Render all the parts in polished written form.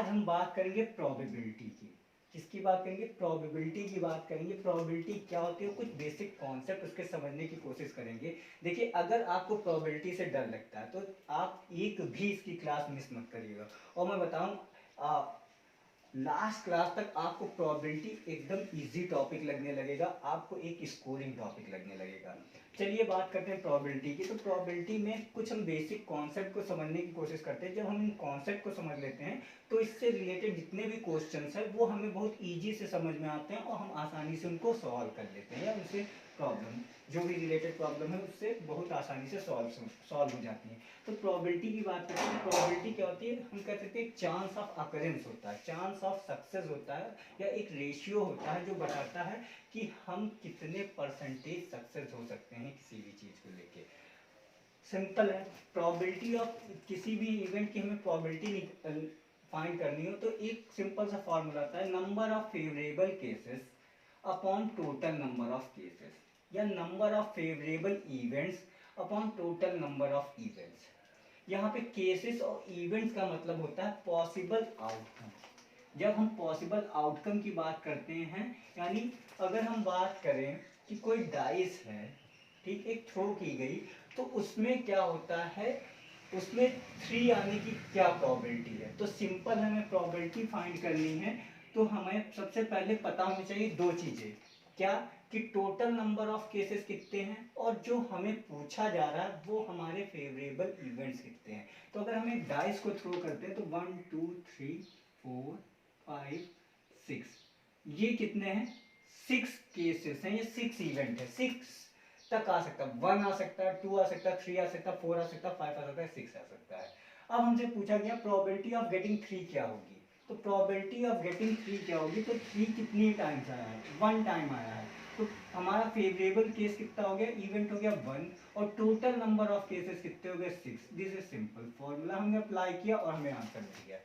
आज हम बात करेंगे प्रोबेबिलिटी की। किसकी बात करेंगे? प्रोबेबिलिटी की बात करेंगे। प्रोबेबिलिटी क्या होती है, कुछ बेसिक कॉन्सेप्ट उसके समझने की कोशिश करेंगे। देखिए, अगर आपको प्रोबेबिलिटी से डर लगता है तो आप एक भी इसकी क्लास मिस मत करिएगा। और मैं बताऊं, लास्ट क्लास तक आपको प्रोबेबिलिटी एकदम इजी टॉपिक लगने लगेगा, आपको एक स्कोरिंग टॉपिक लगने लगेगा। चलिए बात करते हैं प्रोबेबिलिटी की। तो प्रोबेबिलिटी में कुछ हम बेसिक कॉन्सेप्ट को समझने की कोशिश करते हैं। जब हम इन कॉन्सेप्ट को समझ लेते हैं तो इससे रिलेटेड जितने भी क्वेश्चंस हैं वो हमें बहुत इजी से समझ में आते हैं और हम आसानी से उनको सॉल्व कर लेते हैं, या उनसे प्रॉब्लम जो भी रिलेटेड प्रॉब्लम है उससे बहुत आसानी से सॉल्व हो जाती है। तो प्रोबेबिलिटी की बात करते हैं। प्रोबेबिलिटी क्या होती है? हम कह सकते हैं एक चांस ऑफ अकरेंस होता है, चांस ऑफ सक्सेस होता है, या एक रेशियो होता है जो बताता है कि हम कितने परसेंटेज सक्सेस हो सकते हैं किसी भी चीज़ को लेके। सिंपल है। प्रोबेबिलिटी ऑफ किसी भी इवेंट की हमें प्रोबेबिलिटी फाइंड करनी हो तो एक सिंपल सा फॉर्मूला आता है, number of favourable cases upon total number of cases, या number of favourable events upon total number of events. यहाँ पे केसेस और इवेंट्स का मतलब होता है पॉसिबल आउटकम। जब हम पॉसिबल आउटकम की बात करते हैं, यानी अगर हम बात करें कि कोई डाइस है, ठीक, एक थ्रो की गई, तो उसमें क्या होता है, उसमें 3 आने की क्या प्रोबेबिलिटी है। तो सिंपल हमें प्रोबेबिलिटी फाइंड करनी है तो हमें सबसे पहले पता होनी चाहिए दो चीज़ें। क्या? कि टोटल नंबर ऑफ केसेस कितने हैं, और जो हमें पूछा जा रहा है वो हमारे फेवरेबल इवेंट्स कितने हैं। तो अगर हम एक डाइस को थ्रो करते हैं तो 1 2 3 4 5 6, ये कितने हैं? 6 केसेस हैं, ये 6 इवेंट है। 6 तक आ सकता है, 1 आ सकता है, 2 आ सकता है, 3 आ सकता है, 4 आ सकता है, 5 आ सकता है, 6 आ सकता है। अब हमसे पूछा गया प्रोबेबिलिटी ऑफ गेटिंग 3 क्या होगी। तो प्रोबेबिलिटी ऑफ गेटिंग 3 क्या होगी? तो 3 कितनी टाइम्स आया है? 1 टाइम आया है। तो हमारा फेवरेबल केस कितना हो गया? इवेंट हो गया 1, और टोटल नंबर ऑफ केसेस कितने हो गए? 6। दिस इज सिंपल फॉर्मूला, हमने अप्लाई किया और हमें आंसर मिल गया।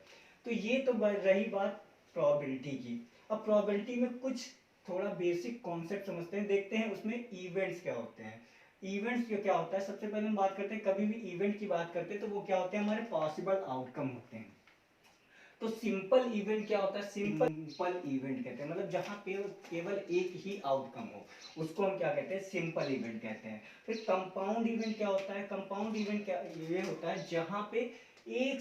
तो ये तो रही बात प्रोबेबिलिटी की। अब प्रोबेबिलिटी में कुछ थोड़ा बेसिक कॉन्सेप्ट समझते हैं, देखते हैं उसमें इवेंट्स क्या होते हैं। इवेंट्स क्या होता है? सबसे पहले हम बात करते हैं, कभी भी इवेंट की बात करते हैं तो वो क्या होते हैं? हमारे पॉसिबल आउटकम होते हैं। तो सिंपल इवेंट क्या होता है? सिंपल इवेंट कहते हैं, मतलब जहां पे केवल एक ही आउटकम हो उसको हम क्या कहते हैं? सिंपल इवेंट कहते हैं। फिर कंपाउंड इवेंट क्या होता है? कंपाउंड इवेंट क्या ये होता है जहां पे एक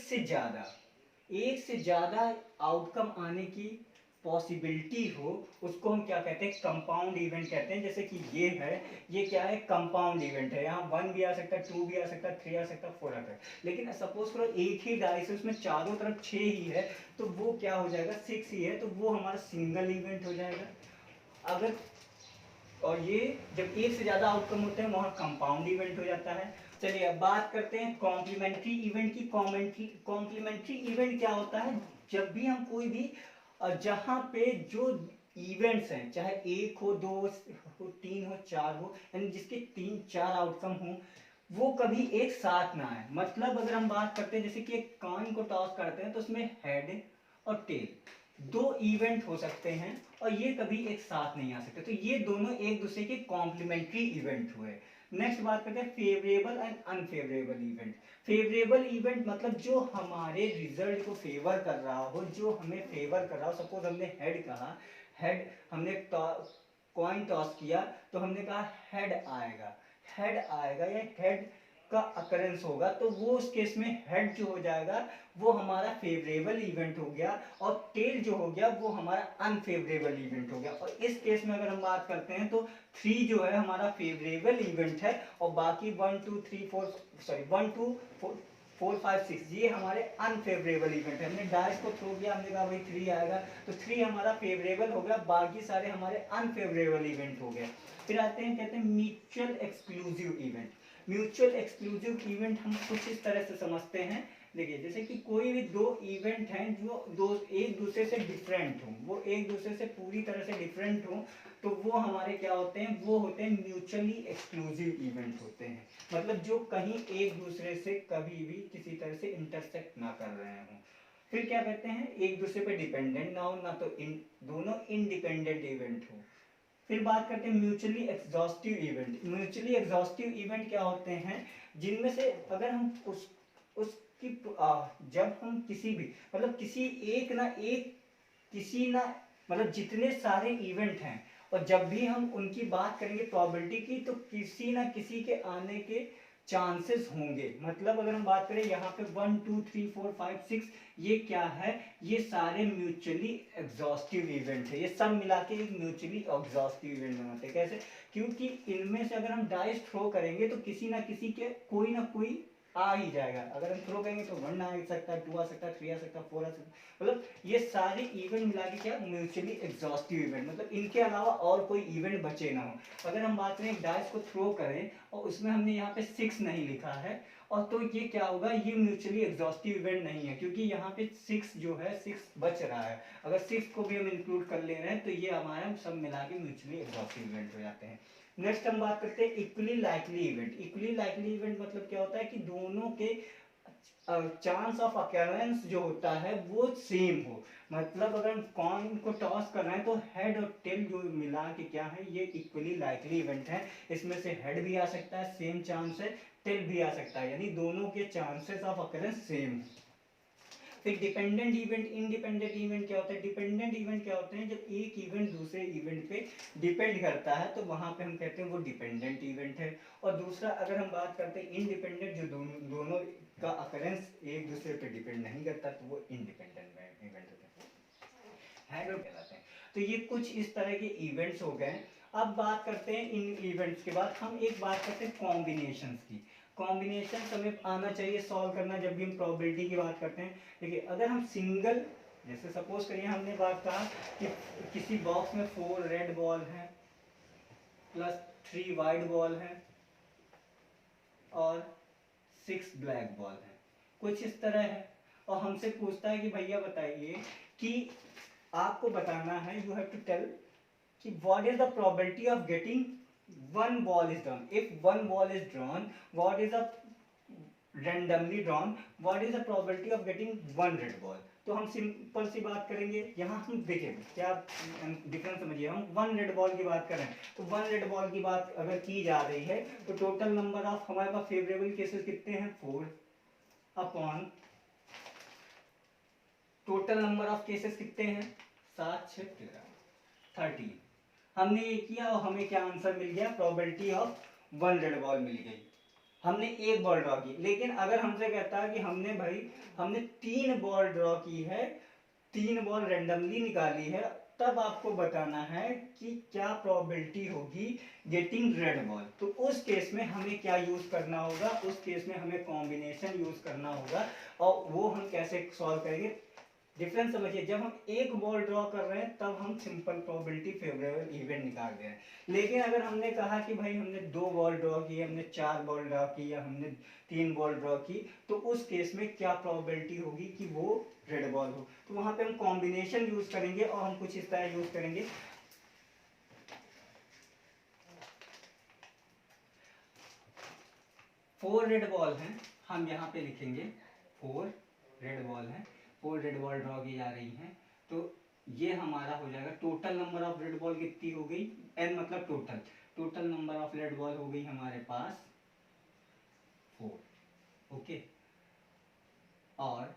से ज्यादा आउटकम आने की पॉसिबिलिटी हो, उसको हम क्या कहते हैं? कंपाउंड इवेंट कहते हैं। जैसे कि ये है, ये क्या है? कंपाउंड इवेंट है। यहाँ 1 भी आ सकता है, 2 भी आ सकता है, 3 आ सकता है, 4 आ सकता है। लेकिन सपोज करो एक ही डाइस है, उसमें चारों तरफ 6 ही है, तो वो क्या हो जाएगा? 6 ही है, तो वो हमारा सिंगल इवेंट हो जाएगा। अगर और ये जब एक से ज्यादा आउटकम होते हैं वहां कंपाउंड इवेंट हो जाता है। चलिए अब बात करते हैं कॉम्प्लीमेंट्री इवेंट की। कॉम्प्लीमेंट्री इवेंट क्या होता है? जब भी हम कोई भी जहां पे जो इवेंट्स हैं, चाहे एक हो, दो हो, तीन हो, चार हो, यानी जिसके 3 4 आउटकम हो, वो कभी एक साथ ना आए। मतलब अगर हम बात करते हैं जैसे कि एक कॉइन को टॉस करते हैं तो उसमें हेड और टेल दो इवेंट हो सकते हैं, और ये कभी एक साथ नहीं आ सकते। तो ये दोनों एक दूसरे के कॉम्प्लीमेंट्री इवेंट हुए। नेक्स्ट बात करते हैं favourable and unfavourable event. Favourable event मतलब जो हमारे रिजल्ट को फेवर कर रहा हो, जो हमें फेवर कर रहा हो। सपोज हमने हेड कहा, हेड हमने कॉइन टॉस किया तो हमने कहा हेड आएगा, हेड आएगा या हेड का अकरेंस होगा, तो वो उस केस में हेड जो हो जाएगा वो हमारा फेवरेबल इवेंट हो गया, और टेल जो हो गया वो हमारा अनफेवरेबल इवेंट हो गया। और इस केस में अगर हम बात करते हैं तो 3 जो है हमारा फेवरेबल इवेंट है, और बाकी 1 2 3 4 सॉरी 1 2 4 5 6 ये हमारे अनफेवरेबल इवेंट है। हमने डाइस को थ्रो किया, हमने कहा भाई 3 आएगा, तो 3 हमारा फेवरेबल हो गया, बाकी सारे हमारे अनफेवरेबल इवेंट हो गए। फिर आते हैं, कहते हैं mutual exclusive event. Mutual exclusive event हम कुछ इस तरह से समझते हैं। देखिए, जैसे कि कोई भी दो इवेंट हैं जो दो एक दूसरे से डिफरेंट हो, वो एक दूसरे से पूरी तरह से डिफरेंट हो, तो वो हमारे क्या होते हैं? वो होते हैं म्यूचुअली एक्सक्लूसिव इवेंट होते हैं। मतलब जो कहीं एक दूसरे से कभी भी किसी तरह से इंटरसेक्ट ना कर रहे हों। फिर क्या कहते हैं? एक दूसरे पे डिपेंडेंट ना हो, ना तो दोनों इंडिपेंडेंट इवेंट हो। फिर बात करते हैं mutually exhaustive event. Mutually exhaustive event क्या होते हैं? जिनमें से अगर हम उस कि जब हम किसी भी मतलब किसी एक ना एक किसी ना मतलब जितने सारे इवेंट हैं और जब भी हम उनकी बात करेंगे प्रोबेबिलिटी की तो किसी ना किसी के आने के चांसेस होंगे। मतलब अगर हम बात करें यहाँ पे 1 2 3 4 5 6 ये क्या है, ये सारे म्यूचुअली एग्जॉस्टिव इवेंट है, ये सब मिला के एक म्यूचुअली एग्जॉस्टिव इवेंट बनाते हैं। कैसे? क्योंकि इनमें से अगर हम डाइस थ्रो करेंगे तो किसी ना किसी के कोई ना कोई आ ही जाएगा। अगर हम थ्रो करेंगे तो 1 आ सकता है, 2 आ सकता है, 3 आ सकता है, 4 आ सकता है। मतलब ये सारे इवेंट मिला के क्या म्यूचुअली एग्जॉस्टिव इवेंट, मतलब इनके अलावा और कोई इवेंट बचे ना हो। अगर हम बात करें डाइस को थ्रो करें और उसमें हमने यहाँ पे 6 नहीं लिखा है और तो ये क्या होगा, ये म्यूचुअली एग्जॉस्टिव इवेंट नहीं है क्योंकि यहाँ पे 6 जो है 6 बच रहा है। अगर 6 को भी हम इंक्लूड कर ले रहे हैं तो ये हमारा सब मिला के म्यूचुअली एग्जॉस्टिव इवेंट हो जाते हैं। नेक्स्ट हम बात करते हैं equally likely event. Equally likely event मतलब क्या होता है कि दोनों के चांस ऑफ अकरेंस जो होता है वो सेम हो। मतलब अगर हम कॉइन को टॉस कर रहे हैं तो हेड और टेल जो मिला के क्या है, ये इक्वली लाइकली इवेंट है। इसमें से हेड भी आ सकता है, सेम चांस है, टेल भी आ सकता है, यानी दोनों के चांसेस ऑफ अकरेंस सेम। फिर डिपेंडेंट इवेंट, इंडिपेंडेंट इवेंट क्या होता है? डिपेंडेंट इवेंट क्या होते हैं? जब एक इवेंट दूसरे इवेंट पे डिपेंड करता है तो वहां पे हम कहते हैं वो डिपेंडेंट इवेंट है। और दूसरा अगर हम बात करते हैं इंडिपेंडेंट, जो दोनों का अकरेंस एक दूसरे पे डिपेंड नहीं करता तो वो इंडिपेंडेंट इवेंट होते हैं, कहलाते हैं। तो ये कुछ इस तरह के इवेंट्स हो गए। अब बात करते हैं इन इवेंट्स के बाद हम एक बात करते हैं कॉम्बिनेशंस की। कॉम्बिनेशन हमें आना चाहिए सॉल्व करना जब भी हम प्रोबेबिलिटी की बात करते हैं। देखिए अगर हम सिंगल, जैसे सपोज करिए हमने बात कहा कि किसी बॉक्स में 4 रेड बॉल हैं प्लस 3 वाइट बॉल हैं और 6 ब्लैक बॉल हैं, कुछ इस तरह है। और हमसे पूछता है कि भैया बताइए कि आपको बताना है, यू हैव टू टेल कि what is the probability of getting one ball is drawn. If one ball is drawn, what is the randomly drawn, what is the probability of getting one red ball? तो हम simple सी बात करेंगे। यहाँ हम देखिए क्या difference समझिए, हम 1 रेड बॉल की बात कर रहे हैं तो 1 रेड बॉल की बात अगर की जा रही है तो टोटल नंबर ऑफ हमारे पास फेवरेबल केसेस कितने हैं? 4 upon total number of cases कितने हैं? 7 6 13 13। हमने ये किया और हमें क्या आंसर मिल गया? प्रोबेबिलिटी ऑफ 1 रेड बॉल मिल गई। हमने एक बॉल ड्रॉ की। लेकिन अगर हमसे कहता है कि हमने 3 बॉल ड्रॉ की है, 3 बॉल रेंडमली निकाली है, तब आपको बताना है कि क्या प्रोबेबिलिटी होगी गेटिंग रेड बॉल। तो उस केस में हमें क्या यूज करना होगा? उस केस में हमें कॉम्बिनेशन यूज करना होगा। और वो हम कैसे सॉल्व करेंगे? डिफरेंस समझिए, जब हम एक बॉल ड्रॉ कर रहे हैं तब हम सिंपल प्रोबेबिलिटी फेवरेबल इवेंट निकाल रहे हैं। लेकिन अगर हमने कहा कि भाई हमने 2 बॉल ड्रॉ की, हमने 4 बॉल ड्रॉ की या हमने 3 बॉल ड्रॉ की, तो उस केस में क्या प्रोबेबिलिटी होगी कि वो रेड बॉल हो? तो वहां पे हम कॉम्बिनेशन यूज करेंगे और हम कुछ इस तरह यूज करेंगे। 4 रेड बॉल हैं, हम यहाँ पे लिखेंगे 4 रेड बॉल हैं, 4 रेड बॉल ड्रॉ की जा रही हैं। तो ये हमारा हो जाएगा total number of red ball कितनी हो गई? n मतलब total number of red ball हो गई हमारे पास 4। ओके, और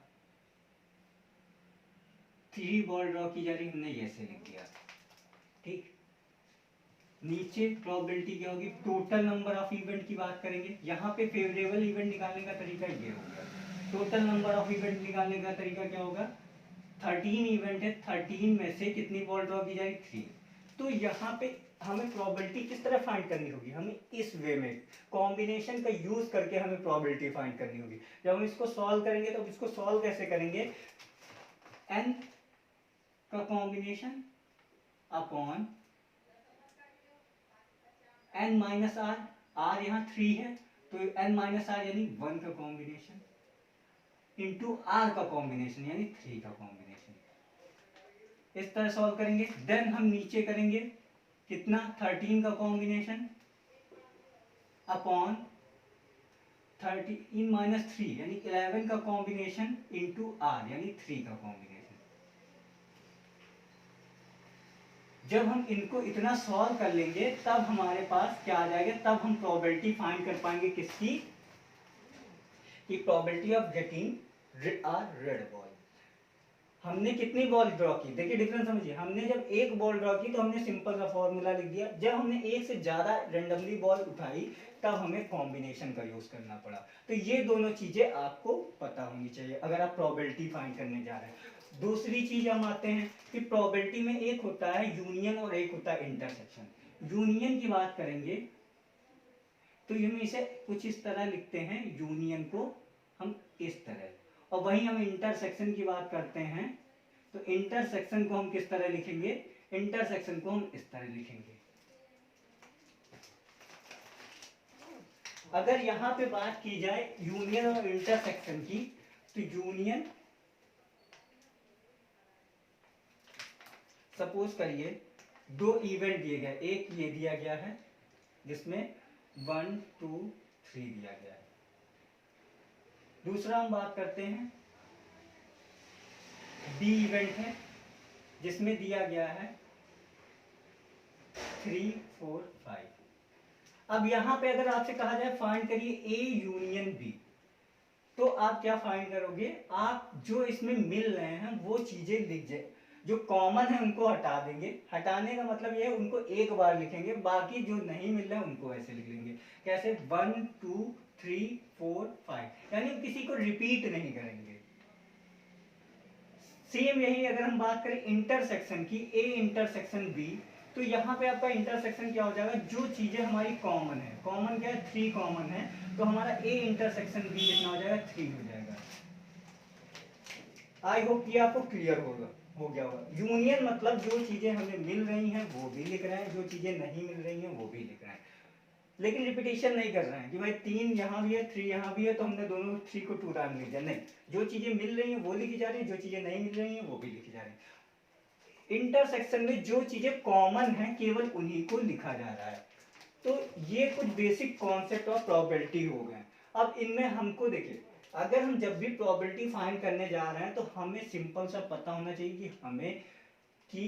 3 बॉल ड्रॉ की जा रही, हमने ऐसे लिख दिया। ठीक, नीचे प्रोबेबिलिटी क्या होगी? टोटल नंबर ऑफ इवेंट की बात करेंगे। यहाँ पे फेवरेबल इवेंट निकालने का तरीका ये होगा। टोटल नंबर ऑफ इवेंट निकालने का तरीका क्या होगा? 13 इवेंट है, 13 में से कितनी बॉल ड्रॉ की जाएगी? 3। तो यहाँ पे हमें प्रोबेबिलिटी किस तरह फाइंड करनी होगी? हमें इस वे में कॉम्बिनेशन का यूज करके हमें प्रोबेबिलिटी फाइंड करनी होगी। जब हम इसको सॉल्व करेंगे तो इसको सॉल्व कैसे करेंगे? n का combination upon n minus r, r यहाँ 3 है तो n माइनस आर यानी 1 का कॉम्बिनेशन इंटू आर का कॉम्बिनेशन यानी 3 का कॉम्बिनेशन। इस तरह सॉल्व करेंगे। देन हम नीचे करेंगे कितना? 13 का कॉम्बिनेशन अपॉन 13 माइनस 3 यानी 11 का कॉम्बिनेशन इंटू आर यानी 3 का कॉम्बिनेशन। जब हम इनको इतना सॉल्व कर लेंगे तब हमारे पास क्या आ जाएगा? तब हम प्रोबेबिलिटी फाइंड कर पाएंगे किसकी? कि probability of getting a red ball. हमने कितनी बॉल ड्रॉ की, देखिए डिफरेंस समझिए। हमने जब एक बॉल ड्रॉ की तो हमने सिंपल सा फॉर्मूला लिख दिया, जब हमने एक से ज्यादा रेंडमली बॉल उठाई तब हमें कॉम्बिनेशन का यूज करना पड़ा। तो ये दोनों चीजें आपको पता होनी चाहिए अगर आप प्रोबेबिलिटी फाइंड करने जा रहे हैं। दूसरी चीज हम आते हैं कि प्रोबेबिलिटी में एक होता है यूनियन और एक होता है इंटरसेक्शन। यूनियन की बात करेंगे तो हम इसे कुछ इस तरह लिखते हैं, यूनियन को हम इस तरह, और वहीं हम इंटरसेक्शन की बात करते हैं तो इंटरसेक्शन को हम किस तरह लिखेंगे, इंटरसेक्शन को हम इस तरह लिखेंगे। अगर यहां पे बात की जाए यूनियन और इंटरसेक्शन की, तो यूनियन, सपोज करिए दो इवेंट दिए गए, एक ये दिया गया है जिसमें 1 2 3 दिया गया है। दूसरा हम बात करते हैं बी इवेंट है जिसमें दिया गया है 3 4 5। अब यहां पे अगर आपसे कहा जाए फाइंड करिए ए यूनियन बी, तो आप क्या फाइंड करोगे, आप जो इसमें मिल रहे हैं वो चीजें लिख जाए, जो कॉमन है उनको हटा देंगे। हटाने का मतलब ये है उनको एक बार लिखेंगे, बाकी जो नहीं मिल रहे हैं उनको ऐसे लिख लेंगे। कैसे, 1 2 3 4 5, यानी किसी को रिपीट नहीं करेंगे। सेम यही अगर हम बात करें इंटरसेक्शन की, ए इंटरसेक्शन बी, तो यहाँ पे आपका इंटरसेक्शन क्या हो जाएगा, जो चीजें हमारी कॉमन है, कॉमन क्या है, 3 कॉमन है, तो हमारा ए इंटरसेक्शन बी कितना हो जाएगा, 3 हो जाएगा। आई होप ये आपको क्लियर हो गया होगा। यूनियन मतलब जो चीजें हमें मिल रही हैं वो भी लिख रहे हैं, जो चीजें नहीं मिल रही हैं वो भी लिख रहे हैं, लेकिन रिपीटेशन नहीं कर रहे हैं कि भाई 3 यहाँ भी है 3 यहाँ भी है तो हमने दोनों 3 को 2 टाइम लिख दिया, नहीं, जो चीजें मिल रही हैं वो लिखी जा रही है, जो चीजें नहीं मिल रही हैं वो भी लिखी जा रही है। इंटरसेक्शन में जो चीजें कॉमन हैं केवल उन्हीं को लिखा जा रहा है। तो ये कुछ बेसिक कॉन्सेप्ट ऑफ प्रोबेबिलिटी हो गए। अब इनमें हमको देखिए, अगर हम जब भी प्रोबेबिलिटी फाइंड करने जा रहे हैं तो हमें सिंपल सा पता होना चाहिए कि हमें कि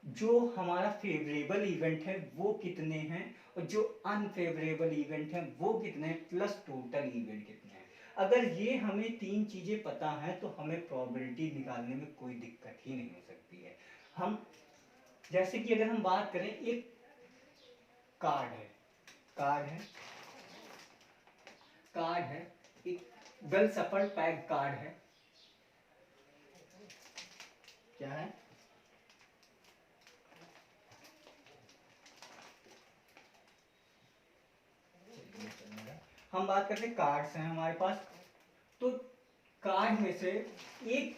जो हमारा फेवरेबल इवेंट है वो कितने हैं और जो अनफेवरेबल इवेंट है वो कितने हैं, प्लस टोटल इवेंट कितने हैं। अगर ये हमें 3 चीजें पता है तो हमें प्रोबेबिलिटी निकालने में कोई दिक्कत ही नहीं हो सकती है। हम जैसे कि अगर हम बात करें, एक कार्ड है, कार्ड है, कार्ड है, एक वेल सफल्ड पैक कार्ड है, क्या है, हम बात करते हैं कार्ड्स हैं हमारे पास, तो कार्ड में से एक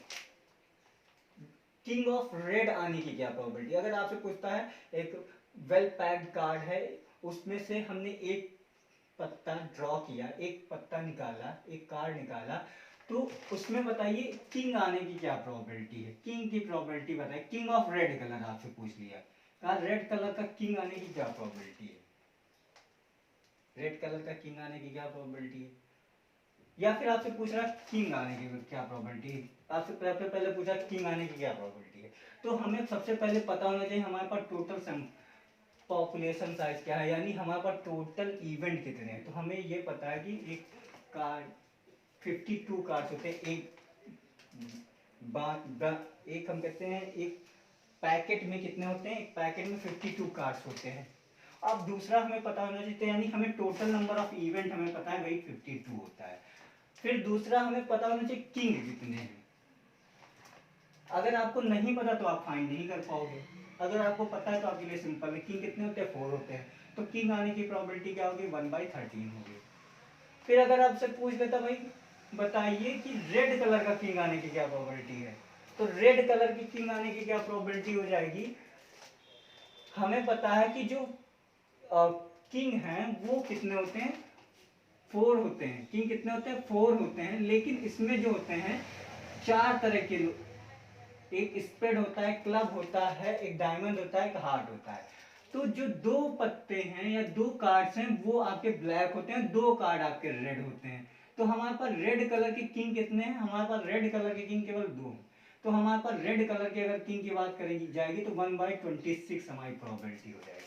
किंग ऑफ रेड आने की क्या प्रोबेबिलिटी, अगर आपसे पूछता है एक वेल पैक्ड कार्ड है उसमें से हमने एक पत्ता ड्रॉ किया, एक पत्ता निकाला, एक कार्ड निकाला, तो उसमें बताइए किंग आने की क्या प्रोबेबिलिटी है, किंग की प्रोबेबिलिटी बताइए। किंग ऑफ रेड कलर आपसे पूछ लिया, कहा रेड कलर का किंग आने की क्या प्रोबेबिलिटी है, रेड कलर का किंग आने की क्या प्रोबेबिलिटी है। या फिर आपसे पूछ रहा किंग आने की क्या प्रोबेबिलिटी है, आपसे पहले पूछा किंग आने की क्या प्रोबेबिलिटी है। तो हमें सबसे पहले पता होना चाहिए हमारे पास टोटल सम पॉपुलेशन साइज क्या है, यानी हमारे पास टोटल इवेंट कितने हैं। तो हमें ये पता है कि एक कार्ड 52 कार्ड्स होते हैं, एक हम कहते हैं एक पैकेट में कितने होते हैं, एक पैकेट में 52 कार्ड्स होते हैं। अब दूसरा हमें पता होना चाहिए, यानी हमें टोटल नंबर ऑफ इवेंट हमें पता है वही 52 होता है। फिर दूसरा हमें पता होना चाहिए किंग कितने हैं। अगर आपको नहीं पता तो आप फाइंड नहीं कर पाओगे, अगर आपको पता है तो आपके लिए सिंपल है, किंग कितने होते हैं, 4 होते हैं, तो किंग आने की प्रोबेबिलिटी क्या होगी, 1/13 होगी। फिर अगर आपसे पूछ लेता भाई बताइए कि रेड कलर का किंग आने की क्या प्रोबेबिलिटी है, तो रेड कलर की किंग आने की क्या प्रोबेबिलिटी हो जाएगी, हमें पता है कि जो किंग हैं वो कितने होते हैं, 4 होते हैं, किंग कितने होते हैं, 4 होते हैं, लेकिन इसमें जो होते हैं 4 तरह के, एक स्पेड होता है, क्लब होता है, एक डायमंड होता है, एक हार्ट होता है। तो जो 2 पत्ते हैं या 2 कार्ड्स हैं वो आपके ब्लैक होते हैं, 2 कार्ड आपके रेड होते हैं। तो हमारे पास रेड कलर की किंग कितने हैं, हमारे पास रेड कलर की किंग केवल 2। तो हमारे पास रेड कलर की अगर किंग की बात करेगी जाएगी तो 1/26 हमारी प्रोबेबिलिटी हो जाएगी।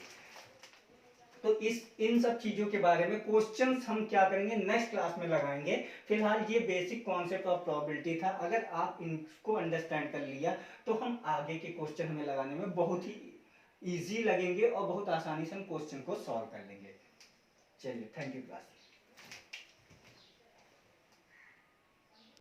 तो इस इन सब चीजों के बारे में क्वेश्चंस हम क्या करेंगे नेक्स्ट क्लास में लगाएंगे। फिलहाल ये बेसिक कॉन्सेप्ट ऑफ प्रोबेबिलिटी था, अगर आप इनको अंडरस्टैंड कर लिया तो हम आगे के क्वेश्चन हमें लगाने में बहुत ही इजी लगेंगे और बहुत आसानी से हम क्वेश्चन को सॉल्व कर लेंगे। चलिए, थैंक यू क्लास।